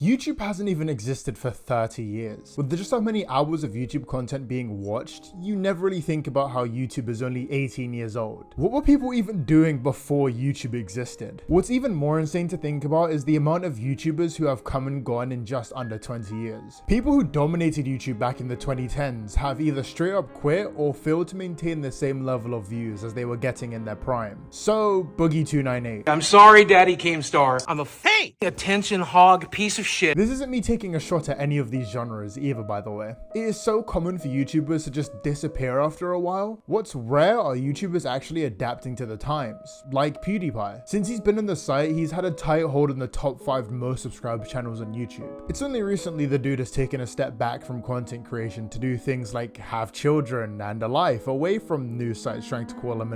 YouTube hasn't even existed for 30 years. With just so many hours of YouTube content being watched, you never really think about how YouTube is only 18 years old. What were people even doing before YouTube existed? What's even more insane to think about is the amount of YouTubers who have come and gone in just under 20 years. People who dominated YouTube back in the 2010s have either straight up quit or failed to maintain the same level of views as they were getting in their prime. So, Boogie298. I'm sorry, Daddy Keemstar. I'm a attention hog piece of shit. This isn't me taking a shot at any of these genres either, by the way. It is so common for YouTubers to just disappear after a while. What's rare are YouTubers actually adapting to the times, like PewDiePie. Since he's been on the site, he's had a tight hold on the top 5 most subscribed channels on YouTube. It's only recently the dude has taken a step back from content creation to do things like have children and a life away from news sites trying to call him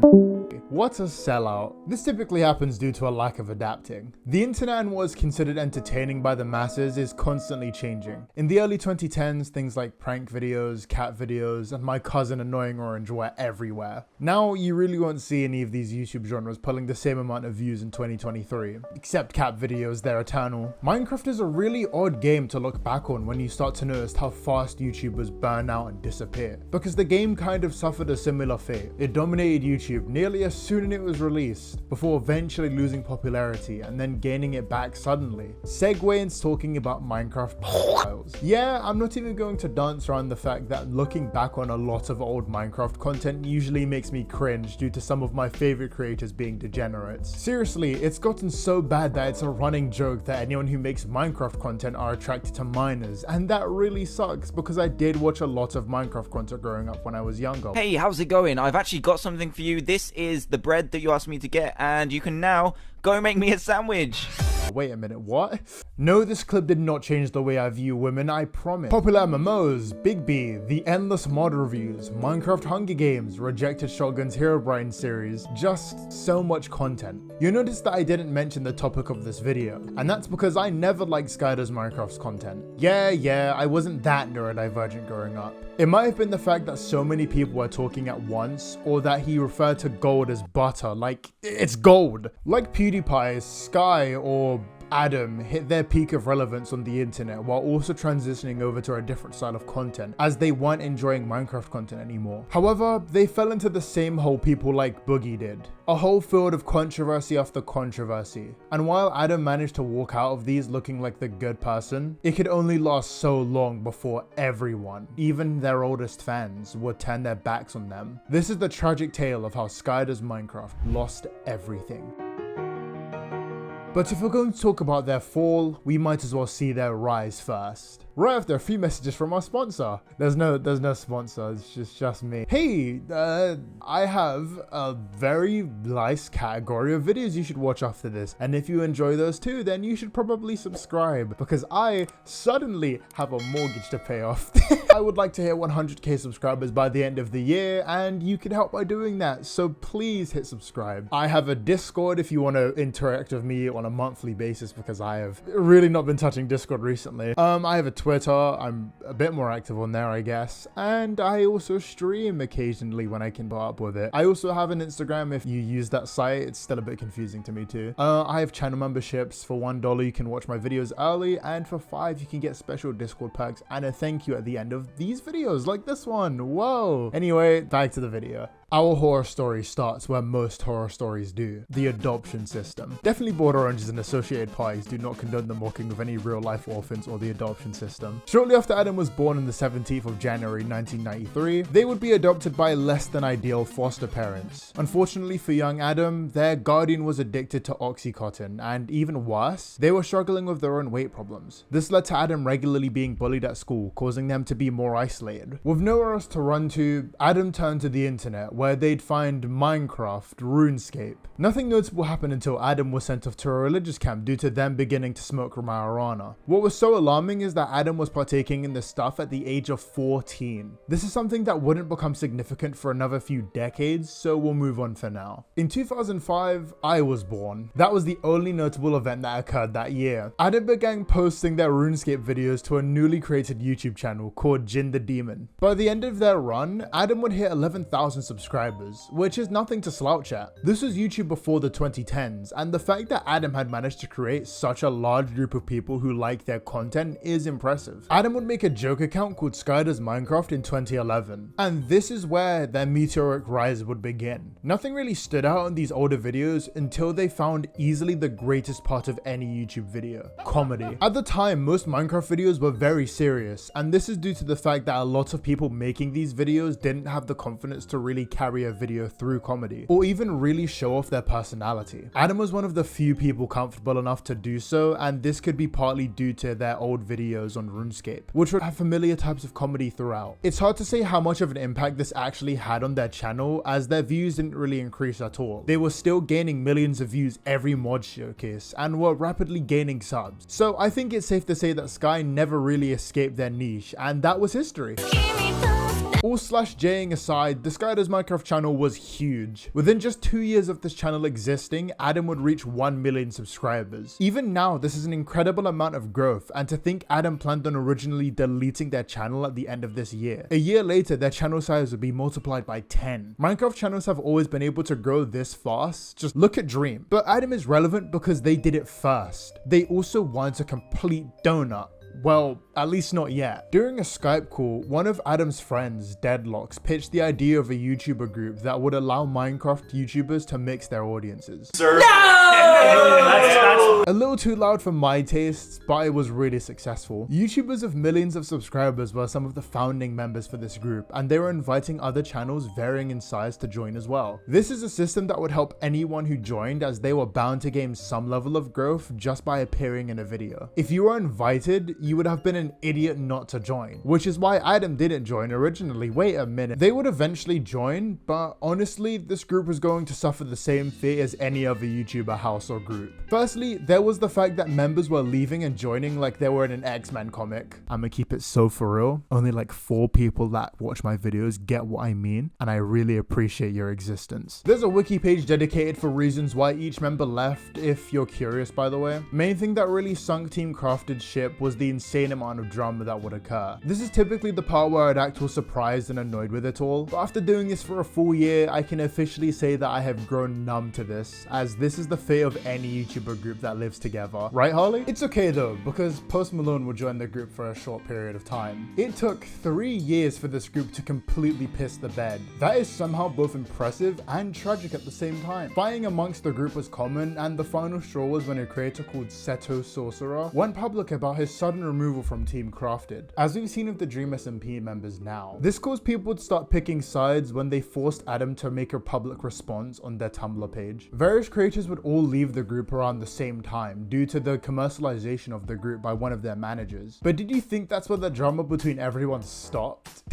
What a sellout. This typically happens due to a lack of adapting. The internet and what is considered entertaining by the masses is constantly changing. In the early 2010s, things like prank videos, cat videos, and my cousin Annoying Orange were everywhere. Now, you really won't see any of these YouTube genres pulling the same amount of views in 2023. Except cat videos, they're eternal. Minecraft is a really odd game to look back on when you start to notice how fast YouTubers burn out and disappear. Because the game kind of suffered a similar fate. It dominated YouTube nearly as soon as it was released, before eventually losing popularity and then gaining it back suddenly. Segue into talking about Minecraft files. Yeah, I'm not even going to dance around the fact that looking back on a lot of old Minecraft content usually makes me cringe due to some of my favorite creators being degenerates. Seriously, it's gotten so bad that it's a running joke that anyone who makes Minecraft content are attracted to minors, and that really sucks because I did watch a lot of Minecraft content growing up when I was younger. Hey, how's it going? I've actually got something for you. This is the bread that you asked me to get, and you can now go make me a sandwich. Wait a minute, what? No, this clip did not change the way I view women, I promise. Popular MMOs, Big B, the endless mod reviews, Minecraft Hunger Games, Rejected Shotgun's Herobrine series, just so much content. You'll notice that I didn't mention the topic of this video, and that's because I never liked SkyDoesMinecraft's content. Yeah, I wasn't that neurodivergent growing up. It might have been the fact that so many people were talking at once, or that he referred to gold as butter, like it's gold. Like PewDiePie, Sky, or Adam hit their peak of relevance on the internet while also transitioning over to a different style of content, as they weren't enjoying Minecraft content anymore. However, they fell into the same hole people like Boogie did. A whole field of controversy after controversy. And while Adam managed to walk out of these looking like the good person, it could only last so long before everyone, even their oldest fans, would turn their backs on them. This is the tragic tale of how SkyDoesMinecraft lost everything. But if we're going to talk about their fall, we might as well see their rise first. Right after a few messages from our sponsor. There's no sponsor, it's just me. Hey, I have a very nice category of videos you should watch after this. And if you enjoy those too, then you should probably subscribe, because I suddenly have a mortgage to pay off. I would like to hit 100k subscribers by the end of the year, and you can help by doing that. So please hit subscribe. I have a Discord if you want to interact with me on a monthly basis, because I have really not been touching Discord recently. I have a Twitter, I'm a bit more active on there, I guess, and I also stream occasionally when I can put up with it. I also have an Instagram if you use that site. It's still a bit confusing to me too. I have channel memberships. For $1 you can watch my videos early, and for $5 you can get special Discord perks and a thank you at the end of these videos, like this one. Whoa. Anyway, back to the video. Our horror story starts where most horror stories do, the adoption system. Definitely Border Oranges and associated parties do not condone the mocking of any real-life orphans or the adoption system. Shortly after Adam was born on the 17th of January 1993, they would be adopted by less than ideal foster parents. Unfortunately for young Adam, their guardian was addicted to Oxycontin, and even worse, they were struggling with their own weight problems. This led to Adam regularly being bullied at school, causing them to be more isolated. With nowhere else to run to, Adam turned to the internet, where they'd find Minecraft, RuneScape. Nothing notable happened until Adam was sent off to a religious camp due to them beginning to smoke marijuana. What was so alarming is that Adam was partaking in this stuff at the age of 14. This is something that wouldn't become significant for another few decades, so we'll move on for now. In 2005, I was born. That was the only notable event that occurred that year. Adam began posting their RuneScape videos to a newly created YouTube channel called Jin the Demon. By the end of their run, Adam would hit 11,000 subscribers subscribers, which is nothing to slouch at. This was YouTube before the 2010s, and the fact that Adam had managed to create such a large group of people who like their content is impressive. Adam would make a joke account called SkyDoesMinecraft in 2011, and this is where their meteoric rise would begin. Nothing really stood out in these older videos until they found easily the greatest part of any YouTube video: comedy. At the time, most Minecraft videos were very serious, and this is due to the fact that a lot of people making these videos didn't have the confidence to really carry a video through comedy, or even really show off their personality. Adam was one of the few people comfortable enough to do so, and this could be partly due to their old videos on RuneScape, which would have familiar types of comedy throughout. It's hard to say how much of an impact this actually had on their channel, as their views didn't really increase at all. They were still gaining millions of views every mod showcase, and were rapidly gaining subs. So I think it's safe to say that Sky never really escaped their niche, and that was history. All /Jing aside, the SkyDoesMinecraft channel was huge. Within just 2 years of this channel existing, Adam would reach 1 million subscribers. Even now, this is an incredible amount of growth, and to think Adam planned on originally deleting their channel at the end of this year. A year later, their channel size would be multiplied by 10. Minecraft channels have always been able to grow this fast. Just look at Dream. But Adam is relevant because they did it first. They also wanted a complete donut. Well, at least not yet. During a Skype call, one of Adam's friends, Deadlocks, pitched the idea of a YouTuber group that would allow Minecraft YouTubers to mix their audiences. Sir. No! A little too loud for my tastes, but it was really successful. YouTubers of millions of subscribers were some of the founding members for this group, and they were inviting other channels varying in size to join as well. This is a system that would help anyone who joined, as they were bound to gain some level of growth just by appearing in a video. If you were invited, you would have been an idiot not to join, which is why Adam didn't join originally. Wait a minute. They would eventually join, but honestly, this group was going to suffer the same fate as any other YouTuber house or group. Firstly, there was the fact that members were leaving and joining like they were in an X-Men comic. I'ma keep it so for real. Only like 4 people that watch my videos get what I mean, and I really appreciate your existence. There's a wiki page dedicated for reasons why each member left, if you're curious, by the way. Main thing that really sunk Team Crafted's ship was the insane amount of drama that would occur. This is typically the part where I'd act all surprised and annoyed with it all, but after doing this for a full year, I can officially say that I have grown numb to this, as this is the fate of any YouTuber group that lives together. Right, Harley? It's okay though, because Post Malone would join the group for a short period of time. It took 3 years for this group to completely piss the bed. That is somehow both impressive and tragic at the same time. Fighting amongst the group was common, and the final straw was when a creator called Seto Sorcerer went public about his sudden removal from Team Crafted, as we've seen with the Dream SMP members now. This caused people to start picking sides when they forced Adam to make a public response on their Tumblr page. Various creators would all leave the group around the same time due to the commercialization of the group by one of their managers. But did you think that's where the drama between everyone stopped?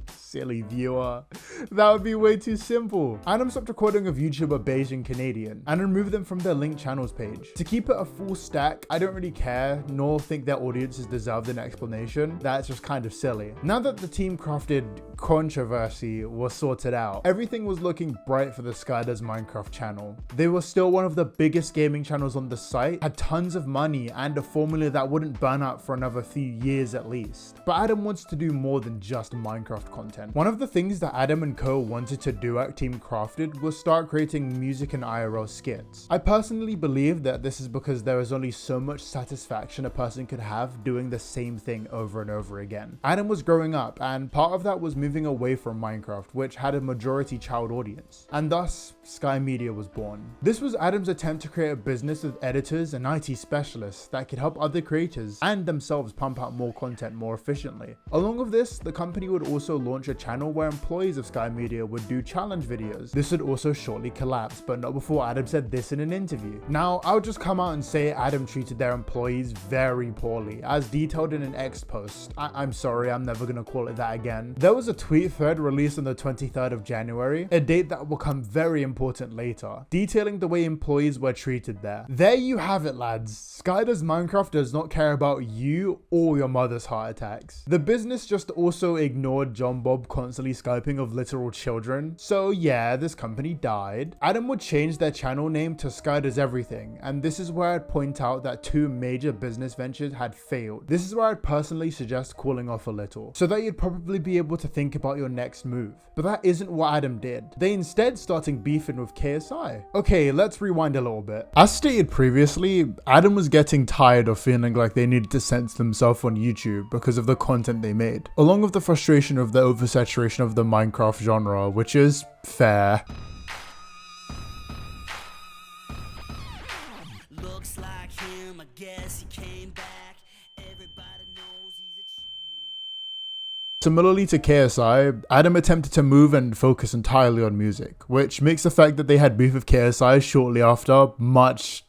Silly viewer. That would be way too simple. Adam stopped recording of YouTuber Beijing Canadian and removed them from their linked channels page. To keep it a full stack, I don't really care, nor think their audiences deserved an explanation. That's just kind of silly. Now that the Team Crafted controversy was sorted out, everything was looking bright for the SkyDoesMinecraft channel. They were still one of the biggest gaming channels on the site, had tons of money, and a formula that wouldn't burn out for another few years at least. But Adam wants to do more than just Minecraft content. One of the things that Adam and co wanted to do at Team Crafted was start creating music and IRL skits. I personally believe that this is because there is only so much satisfaction a person could have doing the same thing over and over again. Adam was growing up, and part of that was moving away from Minecraft, which had a majority child audience, and thus Sky Media was born. This was Adam's attempt to create a business with editors and IT specialists that could help other creators and themselves pump out more content more efficiently. Along with this, the company would also launch a channel where employees of Sky Media would do challenge videos. This would also shortly collapse, but not before Adam said this in an interview. Now, I'll just come out and say Adam treated their employees very poorly, as detailed in an X post. I'm sorry, I'm never gonna call it that again. There was a tweet thread released on the 23rd of January, a date that will come very important later, detailing the way employees employees were treated there. There you have it, lads. SkyDoesMinecraft does not care about you or your mother's heart attacks. The business just also ignored John Bob constantly Skyping of literal children. So yeah, this company died. Adam would change their channel name to SkyDoesEverything, and this is where I'd point out that 2 major business ventures had failed. This is where I'd personally suggest cooling off a little, so that you'd probably be able to think about your next move. But that isn't what Adam did. They instead started beefing with KSI. Okay, let's rewind a little bit. As stated previously, Adam was getting tired of feeling like they needed to censor themselves on YouTube because of the content they made, along with the frustration of the oversaturation of the Minecraft genre, which is fair. Looks like him, I guess he came back. Everybody knows he's a Similarly to KSI, Adam attempted to move and focus entirely on music, which makes the fact that they had beef with KSI shortly after much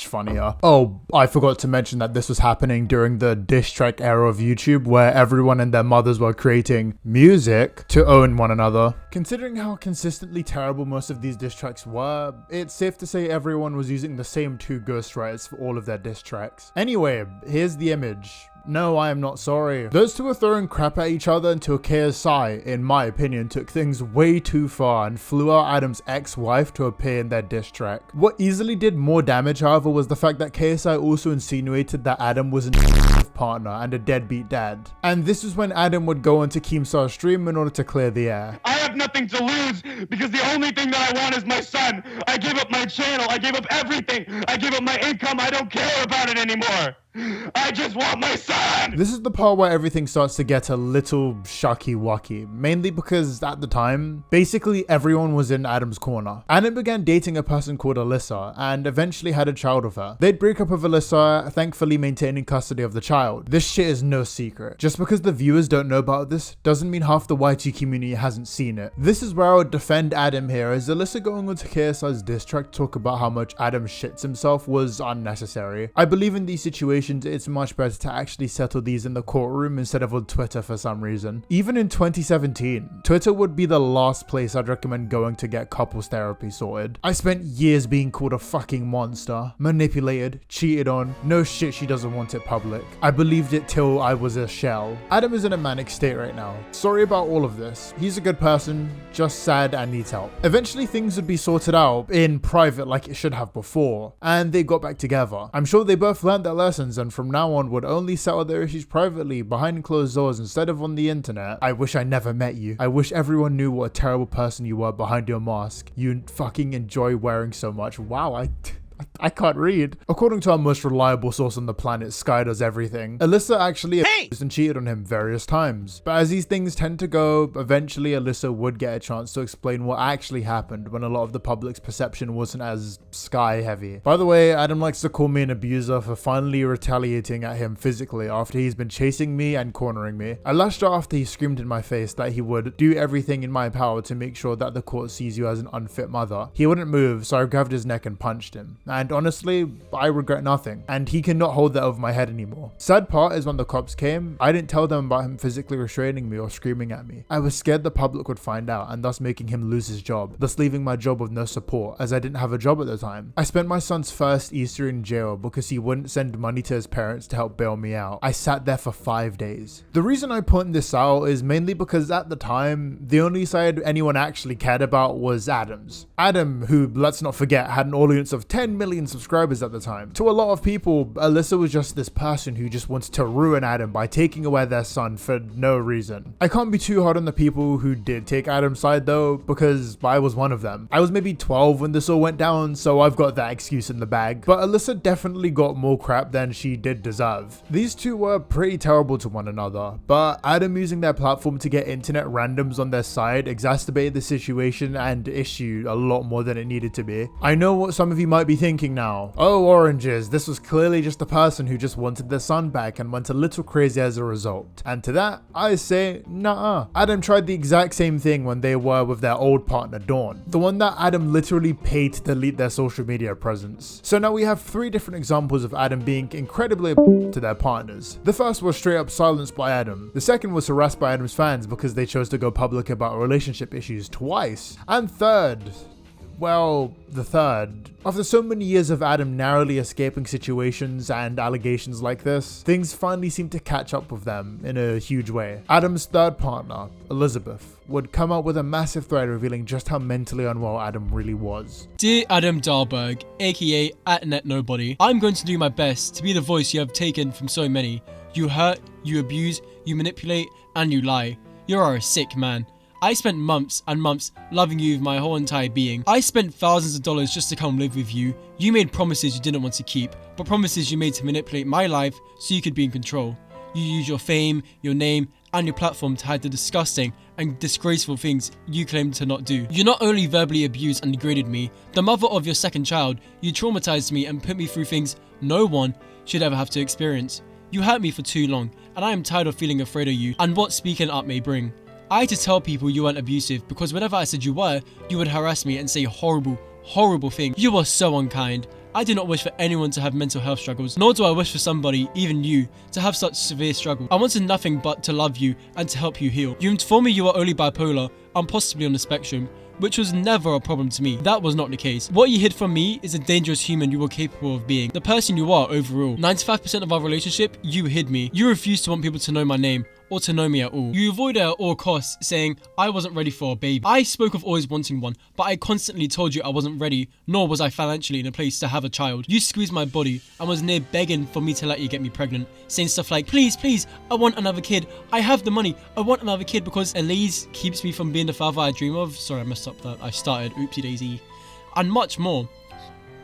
funnier. Oh, I forgot to mention that this was happening during the diss track era of YouTube, where everyone and their mothers were creating music to own one another. Considering how consistently terrible most of these diss tracks were, it's safe to say everyone was using the same 2 ghostwriters for all of their diss tracks. Anyway, here's the image. No, I am not sorry. Those 2 were throwing crap at each other until KSI, in my opinion, took things way too far and flew out Adam's ex-wife to appear in their diss track. What easily did more damage, however, was the fact that KSI also insinuated that Adam was an partner and a deadbeat dad. And this is when Adam would go onto Keemstar's stream in order to clear the air. I have nothing to lose because the only thing that I want is my son. I gave up my channel. I gave up everything. I gave up my income. I don't care about it anymore. I just want my son! This is the part where everything starts to get a little shucky-wucky, mainly because at the time, basically everyone was in Adam's corner. Adam began dating a person called Alyssa and eventually had a child with her. They'd break up with Alyssa, thankfully maintaining custody of the child. This shit is no secret. Just because the viewers don't know about this doesn't mean half the YT community hasn't seen it. This is where I would defend Adam here, as Alyssa going onto KSI's diss track to talk about how much Adam shits himself was unnecessary. I believe in these situations it's much better to actually settle these in the courtroom instead of on Twitter for some reason. Even in 2017, Twitter would be the last place I'd recommend going to get couples therapy sorted. I spent years being called a fucking monster, manipulated, cheated on. No shit, she doesn't want it public. I believed it till I was a shell. Adam is in a manic state right now. Sorry about all of this. He's a good person, just sad and needs help. Eventually things would be sorted out in private like it should have before, and they got back together. I'm sure they both learned their lessons and from now on would only settle their issues privately behind closed doors instead of on the internet. I wish I never met you. I wish everyone knew what a terrible person you were behind your mask. You fucking enjoy wearing so much. Wow, I can't read. According to our most reliable source on the planet, SkyDoesEverything, Alyssa actually abused and cheated on him various times. But as these things tend to go, eventually Alyssa would get a chance to explain what actually happened when a lot of the public's perception wasn't as sky heavy. By the way, Adam likes to call me an abuser for finally retaliating at him physically after he's been chasing me and cornering me. I lashed out after he screamed in my face that he would do everything in my power to make sure that the court sees you as an unfit mother. He wouldn't move, so I grabbed his neck and punched him. And honestly, I regret nothing, and he cannot hold that over my head anymore. Sad part is when the cops came, I didn't tell them about him physically restraining me or screaming at me. I was scared the public would find out and thus making him lose his job, thus leaving my job with no support as I didn't have a job at the time. I spent my son's first Easter in jail because he wouldn't send money to his parents to help bail me out. I sat there for 5 days. The reason I point this out is mainly because at the time, the only side anyone actually cared about was Adam's. Adam, who, let's not forget, had an audience of 10 million subscribers at the time. To a lot of people, Alyssa was just this person who just wanted to ruin Adam by taking away their son for no reason. I can't be too hard on the people who did take Adam's side though, because I was one of them. I was maybe 12 when this all went down, so I've got that excuse in the bag. But Alyssa definitely got more crap than she did deserve. These two were pretty terrible to one another, but Adam using their platform to get internet randoms on their side exacerbated the situation and issue a lot more than it needed to be. I know what some of you might be thinking now. Oh, oranges, this was clearly just a person who just wanted their son back and went a little crazy as a result. And to that, I say, nah. Adam tried the exact same thing when they were with their old partner, Dawn. The one that Adam literally paid to delete their social media presence. So now we have 3 different examples of Adam being incredibly to their partners. The first was straight up silenced by Adam. The second was harassed by Adam's fans because they chose to go public about relationship issues twice. And third, Well, the third. After so many years of Adam narrowly escaping situations and allegations like this, things finally seemed to catch up with them in a huge way. Adam's third partner, Elizabeth, would come out with a massive thread revealing just how mentally unwell Adam really was. Dear Adam Dahlberg, aka @NetNobody, I'm going to do my best to be the voice you have taken from so many. You hurt, you abuse, you manipulate, and you lie. You are a sick man. I spent months and months loving you with my whole entire being. I spent thousands of dollars just to come live with you. You made promises you didn't want to keep, but promises you made to manipulate my life so you could be in control. You used your fame, your name, and your platform to hide the disgusting and disgraceful things you claimed to not do. You not only verbally abused and degraded me, the mother of your second child, you traumatized me and put me through things no one should ever have to experience. You hurt me for too long, and I am tired of feeling afraid of you and what speaking up may bring. I had to tell people you weren't abusive because whenever I said you were, you would harass me and say horrible, horrible things. You are so unkind. I do not wish for anyone to have mental health struggles, nor do I wish for somebody, even you, to have such severe struggle. I wanted nothing but to love you and to help you heal. You informed me you were only bipolar and possibly on the spectrum, which was never a problem to me. That was not the case. What you hid from me is a dangerous human you were capable of being. The person you are overall. 95% of our relationship, you hid me. You refused to want people to know my name or to know me at all. You avoided at all costs, saying I wasn't ready for a baby. I spoke of always wanting one, but I constantly told you I wasn't ready, nor was I financially in a place to have a child. You squeezed my body and was near begging for me to let you get me pregnant, saying stuff like, please, please, I want another kid. I have the money. I want another kid because Elise keeps me from being the father I dream of. Sorry, I messed up that. I started. Oopsie daisy. And much more.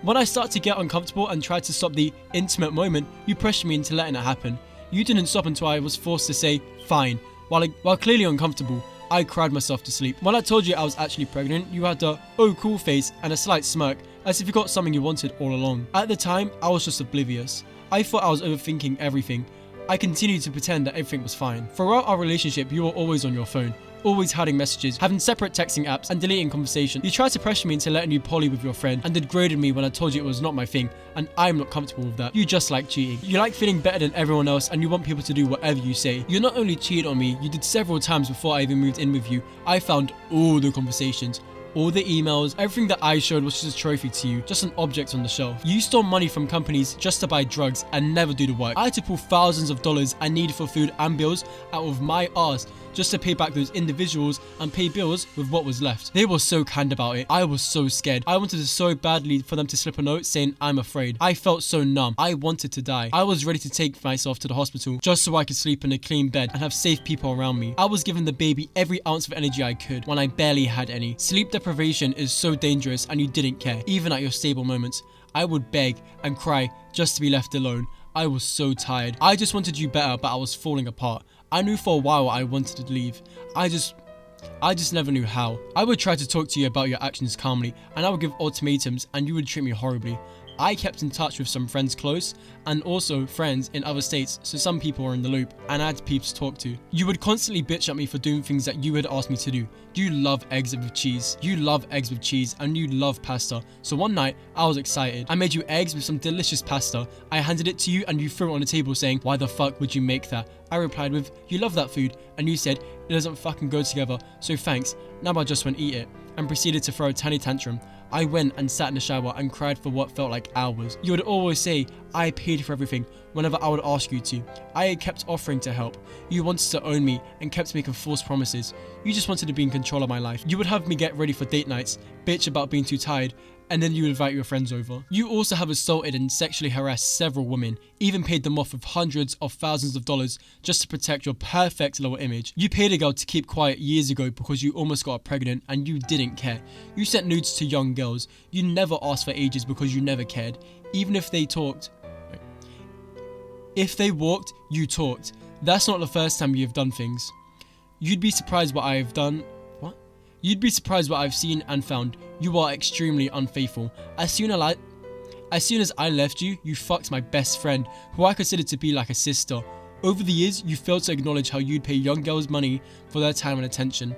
When I started to get uncomfortable and tried to stop the intimate moment, you pressured me into letting it happen. You didn't stop until I was forced to say, fine. While clearly uncomfortable, I cried myself to sleep. When I told you I was actually pregnant, you had the oh cool face and a slight smirk, as if you got something you wanted all along. At the time, I was just oblivious. I thought I was overthinking everything. I continued to pretend that everything was fine. Throughout our relationship, you were always on your phone, always hiding messages, having separate texting apps, and deleting conversation. You tried to pressure me into letting you poly with your friend, and degraded me when I told you it was not my thing, and I'm not comfortable with that. You just like cheating. You like feeling better than everyone else, and you want people to do whatever you say. You not only cheated on me, you did several times before I even moved in with you. I found all the conversations, all the emails, everything that I showed was just a trophy to you, just an object on the shelf. You stole money from companies just to buy drugs and never do the work. I had to pull thousands of dollars I needed for food and bills out of my arse just to pay back those individuals and pay bills with what was left. They were so kind about it. I was so scared. I wanted it so badly for them to slip a note saying I'm afraid. I felt so numb. I wanted to die. I was ready to take myself to the hospital just so I could sleep in a clean bed and have safe people around me. I was giving the baby every ounce of energy I could when I barely had any. Sleep deprivation is so dangerous and you didn't care, even at your stable moments. I would beg and cry just to be left alone. I was so tired. I just wanted you better, but I was falling apart. I knew for a while I wanted to leave. I just never knew how. I would try to talk to you about your actions calmly, and I would give ultimatums, and you would treat me horribly. I kept in touch with some friends close, and also friends in other states, so some people were in the loop, and I had people to talk to. You would constantly bitch at me for doing things that you had asked me to do. You love eggs with cheese. You love eggs with cheese, and you love pasta. So one night, I was excited. I made you eggs with some delicious pasta. I handed it to you, and you threw it on the table saying, why the fuck would you make that? I replied with, you love that food, and you said, it doesn't fucking go together, so thanks. Now I just went eat it, and proceeded to throw a tiny tantrum. I went and sat in the shower and cried for what felt like hours. You would always say, I paid for everything, whenever I would ask you to. I kept offering to help. You wanted to own me and kept making false promises. You just wanted to be in control of my life. You would have me get ready for date nights, bitch about being too tired, and then you would invite your friends over. You also have assaulted and sexually harassed several women, even paid them off with hundreds of thousands of dollars just to protect your perfect little image. You paid a girl to keep quiet years ago because you almost got her pregnant and you didn't care. You sent nudes to young girls. You never asked for ages because you never cared. Even if they talked. If they walked, you talked. That's not the first time you've done things. You'd be surprised what I have done. You'd be surprised what I've seen and found. You are extremely unfaithful. As soon as I left you, you fucked my best friend, who I considered to be like a sister. Over the years, you failed to acknowledge how you'd pay young girls money for their time and attention.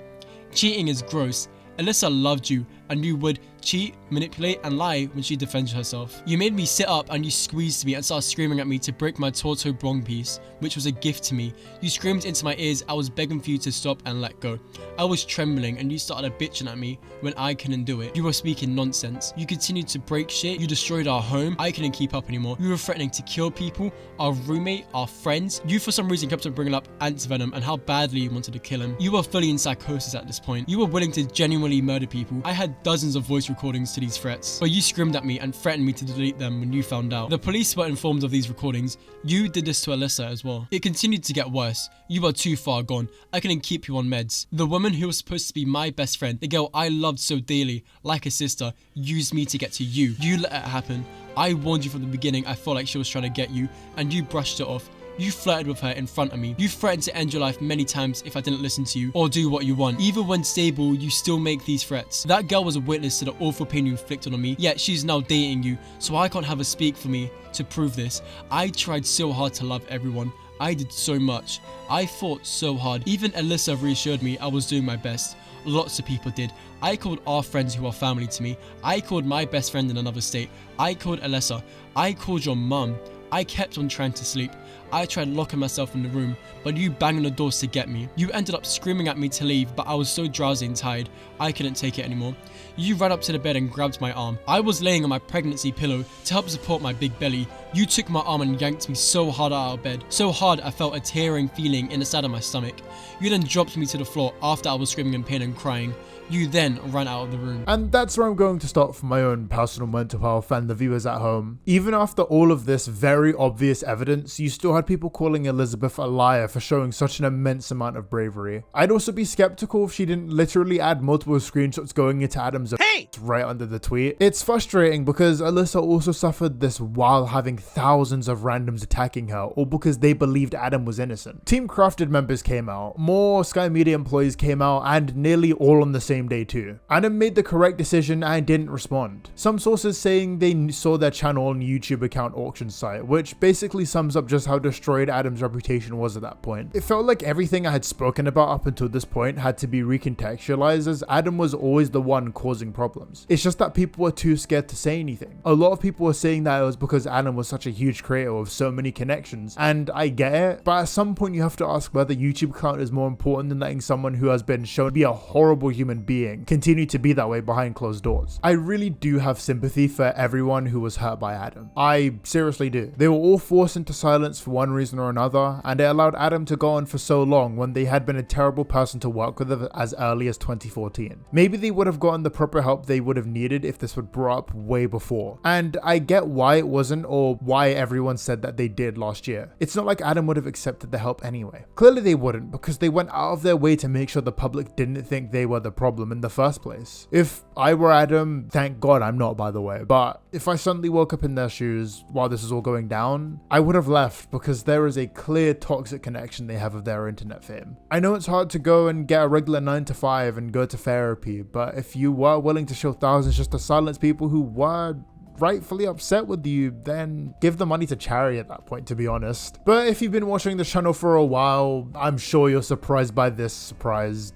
Cheating is gross. Alyssa loved you, and you would cheat, manipulate, and lie when she defends herself. You made me sit up and you squeezed me and started screaming at me to break my Torto Brong piece, which was a gift to me. You screamed into my ears. I was begging for you to stop and let go. I was trembling and you started bitching at me when I couldn't do it. You were speaking nonsense. You continued to break shit. You destroyed our home. I couldn't keep up anymore. You were threatening to kill people, our roommate, our friends. You for some reason kept on bringing up Ant Venom and how badly you wanted to kill him. You were fully in psychosis at this point. You were willing to genuinely murder people. I had dozens of voice recordings to these threats, but you screamed at me and threatened me to delete them when you found out. The police were informed of these recordings. You did this to Alyssa as well. It continued to get worse. You are too far gone. I couldn't keep you on meds. The woman who was supposed to be my best friend, the girl I loved so dearly, like a sister, used me to get to you. You let it happen. I warned you from the beginning I felt like she was trying to get you, and you brushed it off. You flirted with her in front of me. You threatened to end your life many times if I didn't listen to you or do what you want. Even when stable, you still make these threats. That girl was a witness to the awful pain you inflicted on me, yet she's now dating you, so I can't have her speak for me to prove this. I tried so hard to love everyone. I did so much. I fought so hard. Even Alyssa reassured me I was doing my best. Lots of people did. I called our friends who are family to me. I called my best friend in another state. I called Alyssa. I called your mum. I kept on trying to sleep. I tried locking myself in the room, but you banged on the doors to get me. You ended up screaming at me to leave, but I was so drowsy and tired, I couldn't take it anymore. You ran up to the bed and grabbed my arm. I was laying on my pregnancy pillow to help support my big belly. You took my arm and yanked me so hard out of bed. So hard I felt a tearing feeling in the side of my stomach. You then dropped me to the floor after I was screaming in pain and crying. You then ran out of the room. And that's where I'm going to stop for my own personal mental health and the viewers at home. Even after all of this very obvious evidence, you still had people calling Elizabeth a liar for showing such an immense amount of bravery. I'd also be skeptical if she didn't literally add multiple screenshots going into Adam's right under the tweet. It's frustrating because Alyssa also suffered this while having thousands of randoms attacking her, all because they believed Adam was innocent. Team Crafted members came out, more Sky Media employees came out, and nearly all on the same day too. Adam made the correct decision and didn't respond. Some sources saying they saw their channel on YouTube account auction site, which basically sums up just how destroyed Adam's reputation was at that point. It felt like everything I had spoken about up until this point had to be recontextualized, as Adam was always the one causing problems. It's just that people were too scared to say anything. A lot of people were saying that it was because Adam was such a huge creator with so many connections, and I get it, but at some point you have to ask whether YouTube account is more important than letting someone who has been shown to be a horrible human being continue to be that way behind closed doors. I really do have sympathy for everyone who was hurt by Adam. I seriously do. They were all forced into silence for one reason or another, and it allowed Adam to go on for so long when they had been a terrible person to work with as early as 2014. Maybe they would have gotten the proper help they would have needed if this would brought up way before. And I get why it wasn't, or why everyone said that they did last year. It's not like Adam would have accepted the help anyway. Clearly they wouldn't, because they went out of their way to make sure the public didn't think they were the problem in the first place. If I were Adam, thank God I'm not, by the way, but if I suddenly woke up in their shoes while this is all going down, I would have left, because there is a clear toxic connection they have of their internet fame. I know it's hard to go and get a regular 9 to 5 and go to therapy, but if you were willing to show thousands just to silence people who were rightfully upset with you, then give the money to charity at that point, to be honest. But if you've been watching this channel for a while, I'm sure you're surprised by this surprise.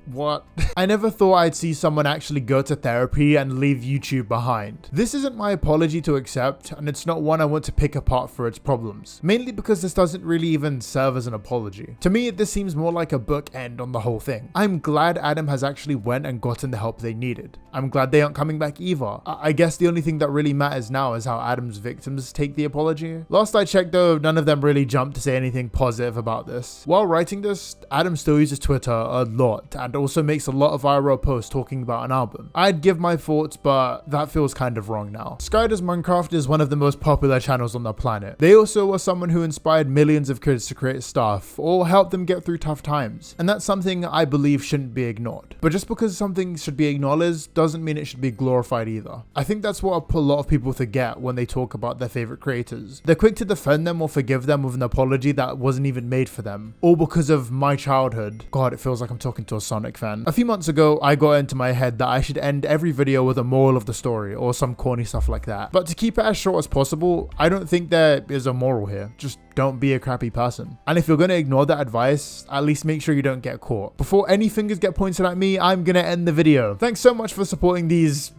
What? I never thought I'd see someone actually go to therapy and leave YouTube behind. This isn't my apology to accept, and it's not one I want to pick apart for its problems, mainly because this doesn't really even serve as an apology. To me, this seems more like a bookend on the whole thing. I'm glad Adam has actually went and gotten the help they needed. I'm glad they aren't coming back either. I guess the only thing that really matters now is how Adam's victims take the apology. Last I checked though, none of them really jumped to say anything positive about this. While writing this, Adam still uses Twitter a lot, and also makes a lot of viral posts talking about an album. I'd give my thoughts, but that feels kind of wrong now. SkyDoesMinecraft is one of the most popular channels on the planet. They also were someone who inspired millions of kids to create stuff or helped them get through tough times, and that's something I believe shouldn't be ignored. But just because something should be acknowledged doesn't mean it should be glorified either. I think that's what a lot of people forget when they talk about their favorite creators. They're quick to defend them or forgive them with an apology that wasn't even made for them, all because of my childhood. God, it feels like I'm talking to a Sonic fan. A few months ago, I got into my head that I should end every video with a moral of the story or some corny stuff like that. But to keep it as short as possible, I don't think there is a moral here. Just don't be a crappy person. And if you're going to ignore that advice, at least make sure you don't get caught. Before any fingers get pointed at me, I'm going to end the video. Thanks so much for supporting these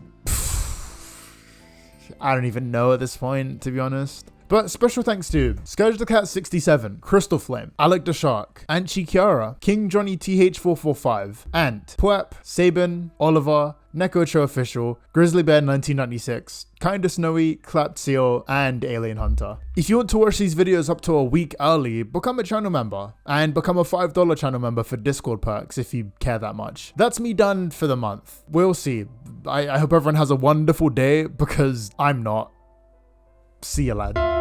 I don't even know at this point, to be honest. But special thanks to SkyDoesMinecraft67, Crystal Flame, Alec the Shark, Anchi Kiara, King Johnny TH445, Ant, Pwep, Sabin, Oliver, Nekocho Official, Grizzly Bear 1996, Kinda Snowy, Clapped Seal, and Alien Hunter. If you want to watch these videos up to a week early, become a channel member, and become a $5 channel member for Discord perks if you care that much. That's me done for the month. We'll see. I hope everyone has a wonderful day, because I'm not. See ya, lad.